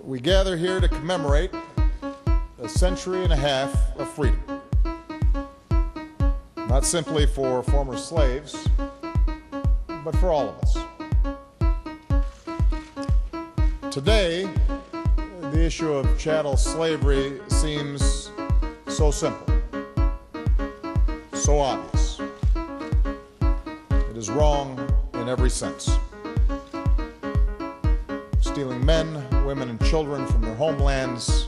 We gather here to commemorate a century and a half of freedom. Not simply for former slaves, but for all of us. Today, the issue of chattel slavery seems so simple, so obvious. It is wrong in every sense. Stealing men, women, and children from their homelands,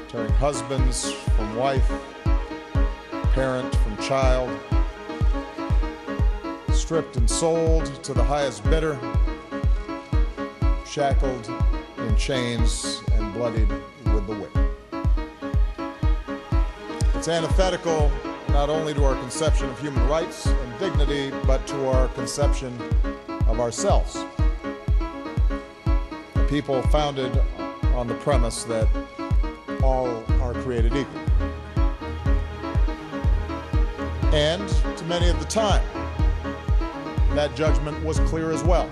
tearing husbands from wife, parent from child, stripped and sold to the highest bidder, shackled in chains and bloodied with the whip. It's antithetical not only to our conception of human rights and dignity, but to our conception of ourselves. A people founded on the premise that all are created equal. And to many at the time, that judgment was clear as well.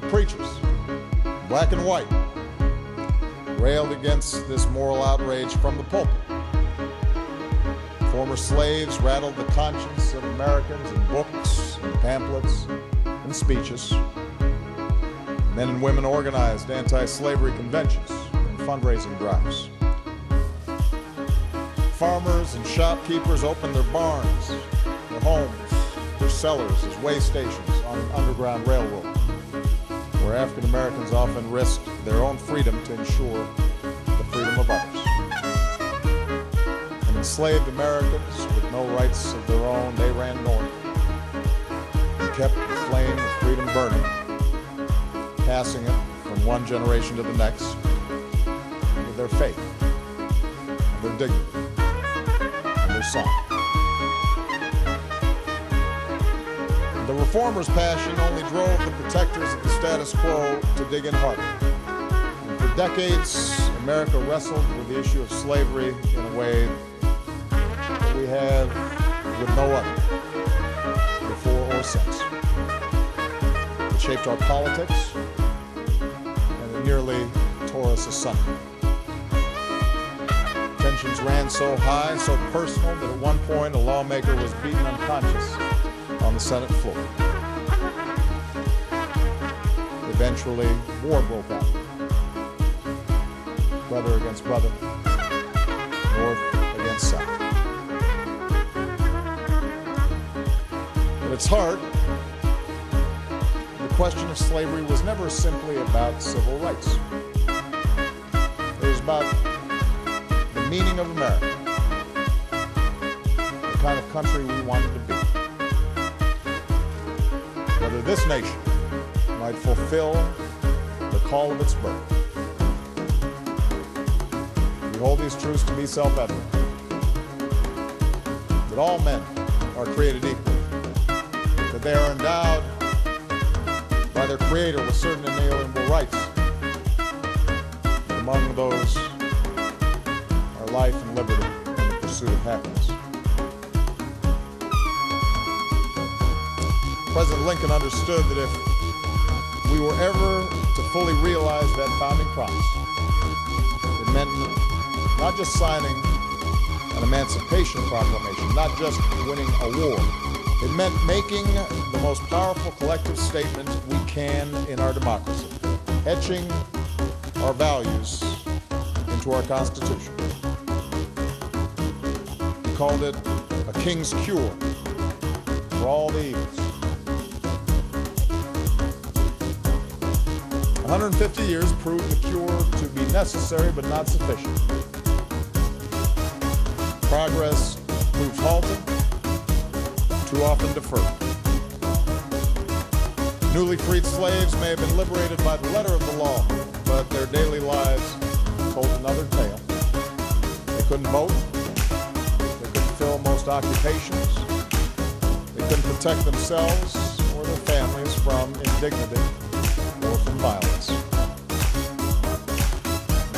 Preachers, black and white, railed against this moral outrage from the pulpit. Former slaves rattled the conscience of Americans in books and pamphlets and speeches. Men and women organized anti-slavery conventions and fundraising drives. Farmers and shopkeepers opened their barns, their homes, their cellars as way stations on an underground railroad, where African Americans often risked their own freedom to ensure the freedom of others. And enslaved Americans with no rights of their own, they ran north and kept the flame of freedom burning, passing it from one generation to the next with their faith, and their dignity, and their song. The reformers' passion only drove the protectors of the status quo to dig in harder. And for decades, America wrestled with the issue of slavery in a way that we have with no other, before or since. It shaped our politics, and it nearly tore us asunder. Tensions ran so high, so personal, that at one point a lawmaker was beaten unconscious on the Senate floor. Eventually, war broke out. Brother against brother, North against South. At its heart, the question of slavery was never simply about civil rights. It was about the meaning of America, the kind of country we wanted to be. Whether this nation might fulfill the call of its birth. We hold these truths to be self-evident, that all men are created equal, that they are endowed by their Creator with certain inalienable rights. Among those are life and liberty and the pursuit of happiness. President Lincoln understood that if we were ever to fully realize that founding promise, it meant not just signing an Emancipation Proclamation, not just winning a war. It meant making the most powerful collective statement we can in our democracy, etching our values into our Constitution. He called it a king's cure for all the evils. 150 years proved the cure to be necessary but not sufficient. Progress proved halted, too often deferred. Newly freed slaves may have been liberated by the letter of the law, but their daily lives told another tale. They couldn't vote, they couldn't fill most occupations, they couldn't protect themselves or their families from indignity or from violence.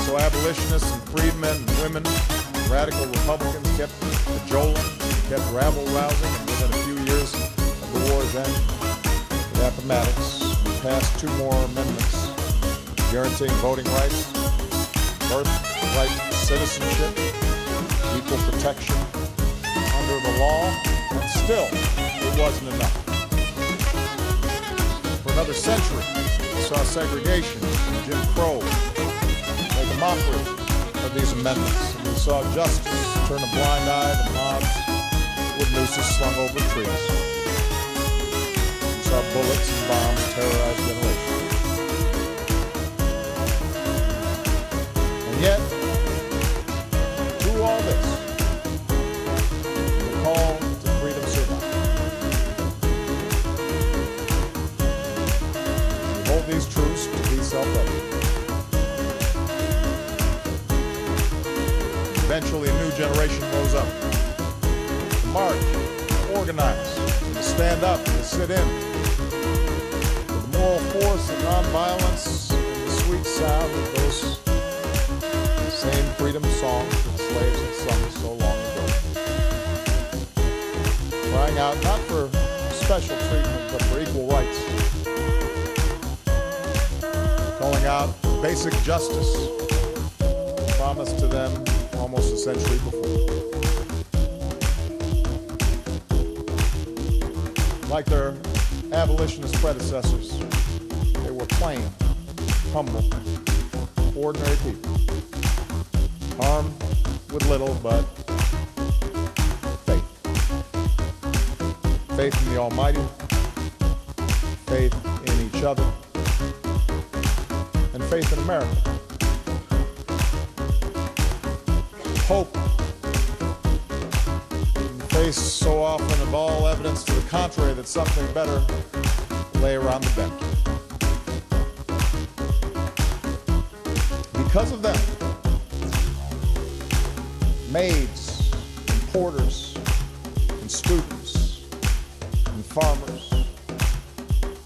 So abolitionists and freedmen and women and radical Republicans kept cajoling, kept rabble-rousing, and within a few years of the war's end, the Appomattox, we passed 2 more amendments guaranteeing voting rights, birthright citizenship, equal protection under the law, and still it wasn't enough. For another century, we saw segregation and Jim Crow make a mockery of these amendments, and we saw justice turn a blind eye to mobs with nooses slung over trees. We saw bullets and bombs terrorize generations. And yet, through all this, the call to freedom survived. We hold these truths to be self-evident. Eventually, a new generation rose up to march, to organize, to stand up, to sit in. With the moral force of nonviolence and the sweet sound of those same freedom songs that slaves had sung so long ago. Crying out not for special treatment, but for equal rights. Calling out for basic justice promised to them almost a century before. Like their abolitionist predecessors, they were plain, humble, ordinary people, armed with little but faith. Faith in the Almighty, faith in each other, and faith in America. Hope, in the face so often of all evidence to the contrary that something better lay around the bend. Because of them, maids and porters and students and farmers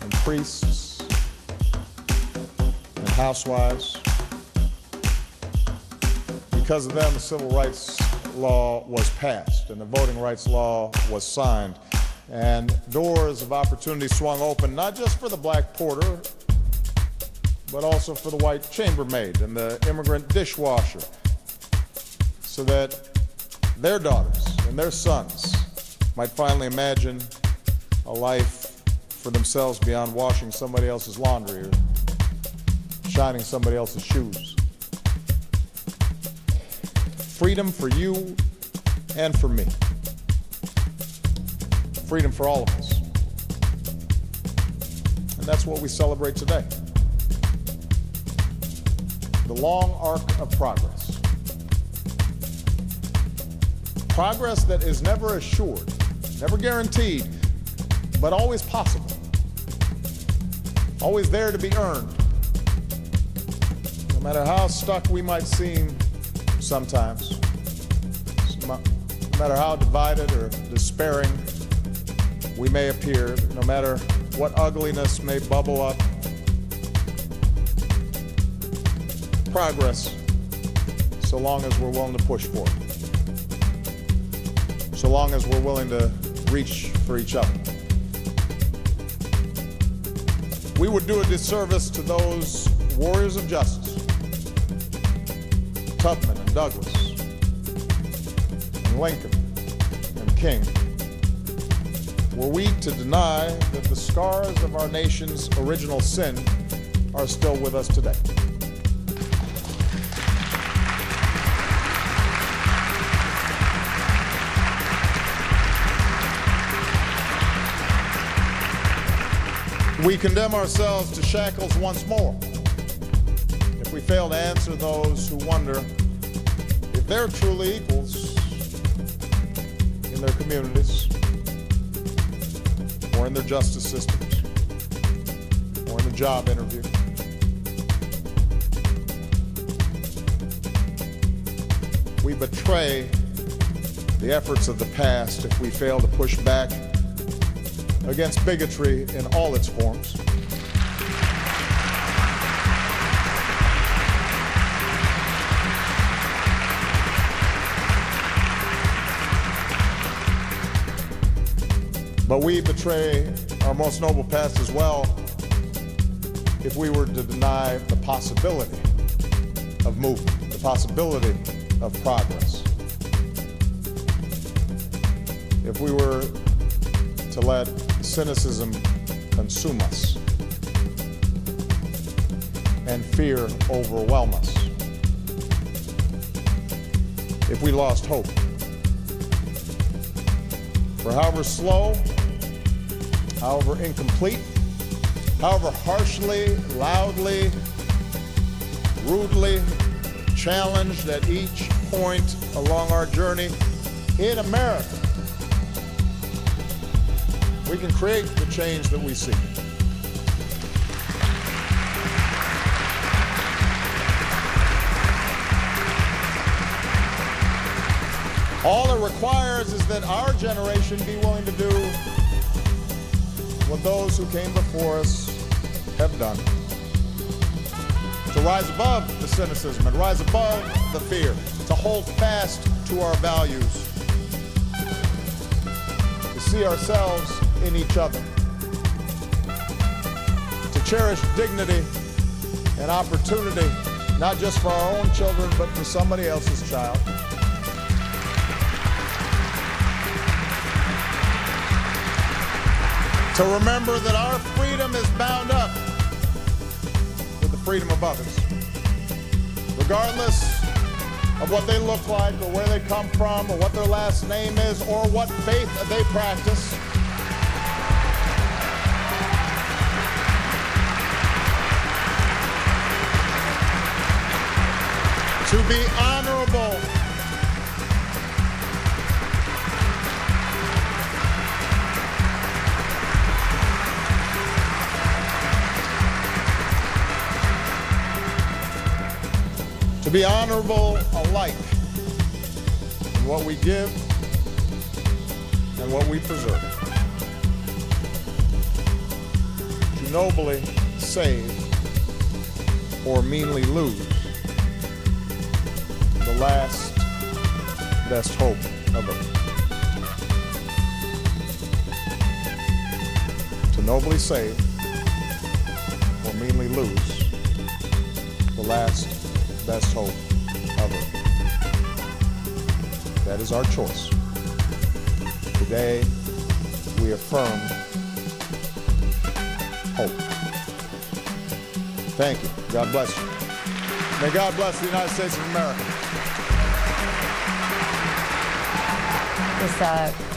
and priests and housewives, because of them, the civil rights law was passed and the voting rights law was signed, and doors of opportunity swung open not just for the black porter, but also for the white chambermaid and the immigrant dishwasher, so that their daughters and their sons might finally imagine a life for themselves beyond washing somebody else's laundry or shining somebody else's shoes. Freedom for you and for me. Freedom for all of us. And that's what we celebrate today. The long arc of progress. Progress that is never assured, never guaranteed, but always possible. Always there to be earned. No matter how stuck we might seem sometimes, no matter how divided or despairing we may appear, no matter what ugliness may bubble up, progress, so long as we're willing to push for it, so long as we're willing to reach for each other. We would do a disservice to those warriors of justice, Tubman and Douglas, and Lincoln and King, were we to deny that the scars of our nation's original sin are still with us today. We condemn ourselves to shackles once more if we fail to answer those who wonder if they're truly equals in their communities, or in their justice systems, or in the job interview. We betray the efforts of the past if we fail to push back against bigotry in all its forms. But we betray our most noble past as well if we were to deny the possibility of movement, the possibility of progress. If we were to let cynicism consume us and fear overwhelm us. If we lost hope. For however slow, however incomplete, however harshly, loudly, rudely challenged at each point along our journey in America, we can create the change that we seek. All it requires is that our generation be willing to do what those who came before us have done. To rise above the cynicism and rise above the fear, to hold fast to our values, to see ourselves in each other, to cherish dignity and opportunity, not just for our own children, but for somebody else's child. To remember that our freedom is bound up with the freedom of others, regardless of what they look like or where they come from or what their last name is or what faith they practice. To be honorable alike in what we give and what we preserve. To nobly save or meanly lose the last best hope of Earth. To nobly save or meanly lose the last best hope of Earth. That is our choice. Today, we affirm hope. Thank you. God bless you. May God bless the United States of America. This